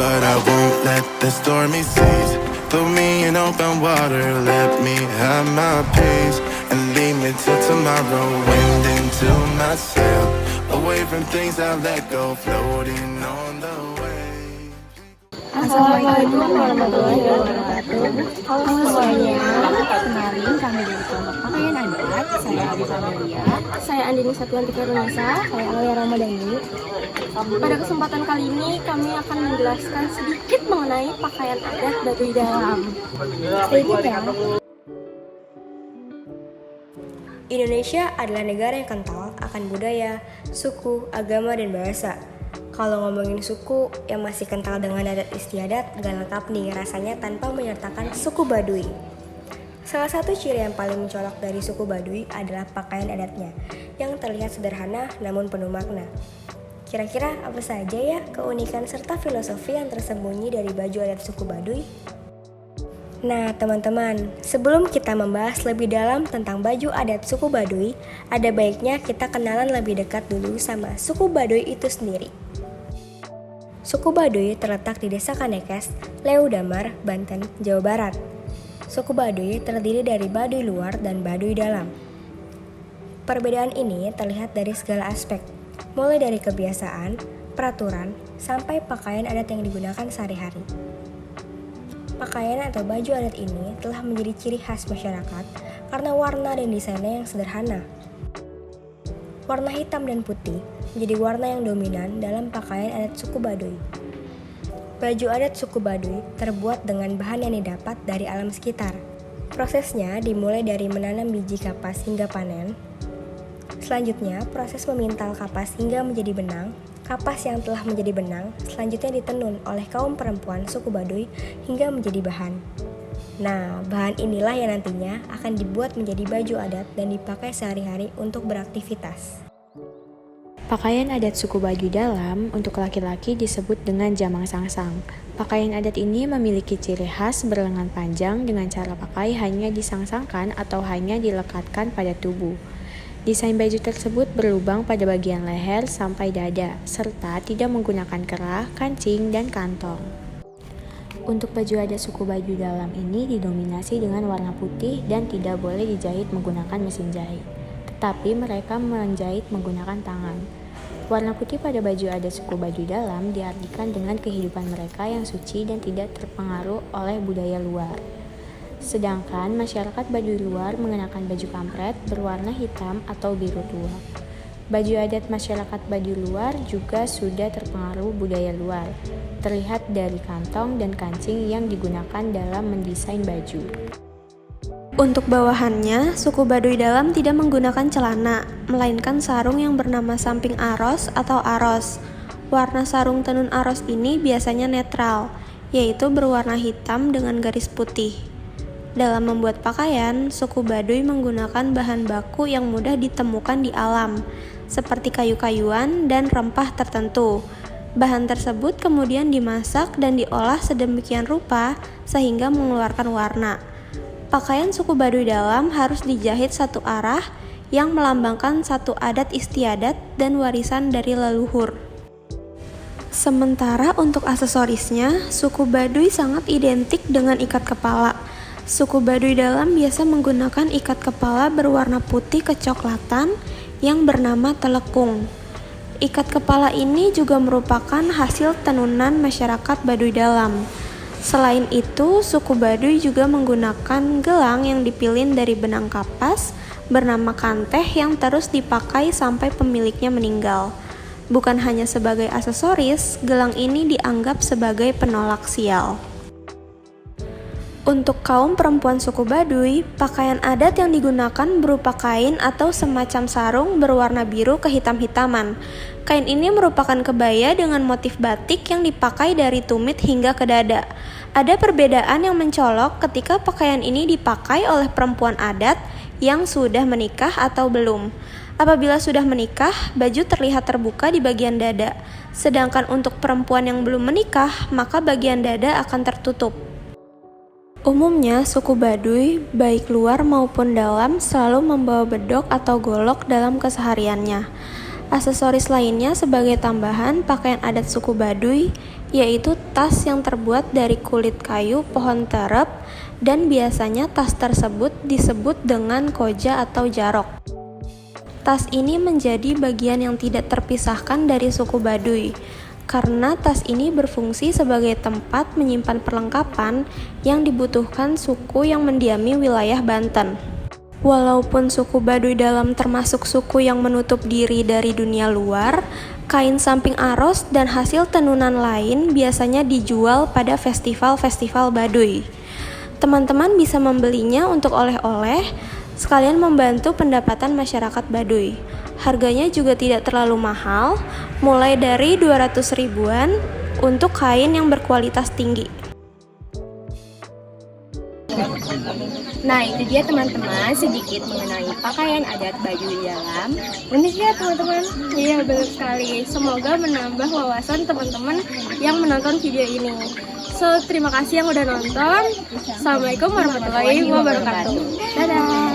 but I won't let the stormy seas throw me in open water. Let me have my peace and leave me till tomorrow. Wind into my sail, away from things I let go, floating on the waves. Assalamualaikum warahmatullahi wabarakatuh. Halo semuanya, kenalin kami dari kelompok pakaian adat. Saya Alisa Amelia. Saya Andini Satwantika Runasa. Saya Alia Ramadhani. Pada kesempatan kali ini kami akan menjelaskan sedikit mengenai pakaian adat Baduy Dalam. Stay tune ya. Indonesia adalah negara yang kental akan budaya, suku, agama, dan bahasa. Kalau ngomongin suku yang masih kental dengan adat istiadat, gak lengkap nih rasanya tanpa menyertakan suku Baduy. Salah satu ciri yang paling mencolok dari suku Baduy adalah pakaian adatnya, yang terlihat sederhana namun penuh makna. Kira-kira apa saja ya keunikan serta filosofi yang tersembunyi dari baju adat suku Baduy? Nah teman-teman, sebelum kita membahas lebih dalam tentang baju adat suku Baduy, ada baiknya kita kenalan lebih dekat dulu sama suku Baduy itu sendiri. Suku Baduy terletak di Desa Kanekes, Leu Damar, Banten, Jawa Barat. Suku Baduy terdiri dari Baduy luar dan Baduy dalam. Perbedaan ini terlihat dari segala aspek, mulai dari kebiasaan, peraturan, sampai pakaian adat yang digunakan sehari-hari. Pakaian atau baju adat ini telah menjadi ciri khas masyarakat karena warna dan desainnya yang sederhana. Warna hitam dan putih menjadi warna yang dominan dalam pakaian adat suku Baduy. Baju adat suku Baduy terbuat dengan bahan yang didapat dari alam sekitar. Prosesnya dimulai dari menanam biji kapas hingga panen. Selanjutnya, proses memintal kapas hingga menjadi benang. Kapas yang telah menjadi benang selanjutnya ditenun oleh kaum perempuan suku Baduy hingga menjadi bahan. Nah, bahan inilah yang nantinya akan dibuat menjadi baju adat dan dipakai sehari-hari untuk beraktivitas. Pakaian adat suku Baduy dalam untuk laki-laki disebut dengan jamang sangsang. Pakaian adat ini memiliki ciri khas berlengan panjang dengan cara pakai hanya disangsangkan atau hanya dilekatkan pada tubuh. Desain baju tersebut berlubang pada bagian leher sampai dada, serta tidak menggunakan kerah, kancing, dan kantong. Untuk baju adat suku Baduy dalam ini didominasi dengan warna putih dan tidak boleh dijahit menggunakan mesin jahit, tetapi mereka menjahit menggunakan tangan. Warna putih pada baju adat suku Baduy dalam diartikan dengan kehidupan mereka yang suci dan tidak terpengaruh oleh budaya luar. Sedangkan masyarakat Baduy luar mengenakan baju kampret berwarna hitam atau biru tua. Baju adat masyarakat Baduy luar juga sudah terpengaruh budaya luar, terlihat dari kantong dan kancing yang digunakan dalam mendesain baju. Untuk bawahannya, suku Baduy dalam tidak menggunakan celana, melainkan sarung yang bernama samping aros atau aros. Warna sarung tenun aros ini biasanya netral, yaitu berwarna hitam dengan garis putih. Dalam membuat pakaian, suku Baduy menggunakan bahan baku yang mudah ditemukan di alam, seperti kayu-kayuan dan rempah tertentu. Bahan tersebut kemudian dimasak dan diolah sedemikian rupa sehingga mengeluarkan warna. Pakaian suku Baduy dalam harus dijahit satu arah yang melambangkan satu adat istiadat dan warisan dari leluhur. Sementara untuk aksesorisnya, suku Baduy sangat identik dengan ikat kepala. Suku Baduy dalam biasa menggunakan ikat kepala berwarna putih kecoklatan yang bernama telekung. Ikat kepala ini juga merupakan hasil tenunan masyarakat Baduy dalam. Selain itu, suku Baduy juga menggunakan gelang yang dipilin dari benang kapas bernama kanteh yang terus dipakai sampai pemiliknya meninggal. Bukan hanya sebagai aksesoris, gelang ini dianggap sebagai penolak sial. Untuk kaum perempuan suku Baduy, pakaian adat yang digunakan berupa kain atau semacam sarung berwarna biru kehitam-hitaman. Kain ini merupakan kebaya dengan motif batik yang dipakai dari tumit hingga ke dada. Ada perbedaan yang mencolok ketika pakaian ini dipakai oleh perempuan adat yang sudah menikah atau belum. Apabila sudah menikah, baju terlihat terbuka di bagian dada. Sedangkan untuk perempuan yang belum menikah, maka bagian dada akan tertutup. Umumnya, suku Baduy, baik luar maupun dalam, selalu membawa bedok atau golok dalam kesehariannya. Aksesoris lainnya sebagai tambahan pakaian adat suku Baduy, yaitu tas yang terbuat dari kulit kayu pohon terep, dan biasanya tas tersebut disebut dengan koja atau jarok. Tas ini menjadi bagian yang tidak terpisahkan dari suku Baduy, karena tas ini berfungsi sebagai tempat menyimpan perlengkapan yang dibutuhkan suku yang mendiami wilayah Banten. Walaupun suku Baduy Dalam termasuk suku yang menutup diri dari dunia luar, kain samping aros dan hasil tenunan lain biasanya dijual pada festival-festival Baduy. Teman-teman bisa membelinya untuk oleh-oleh, sekalian membantu pendapatan masyarakat Baduy. Harganya juga tidak terlalu mahal, mulai dari 200 ribuan untuk kain yang berkualitas tinggi. Nah, itu dia teman-teman sedikit mengenai pakaian adat Baduy Dalam. Unik ya teman-teman? Iya, benar sekali. Semoga menambah wawasan teman-teman yang menonton video ini. So, terima kasih yang udah nonton. Assalamualaikum warahmatullahi wabarakatuh. Dadah!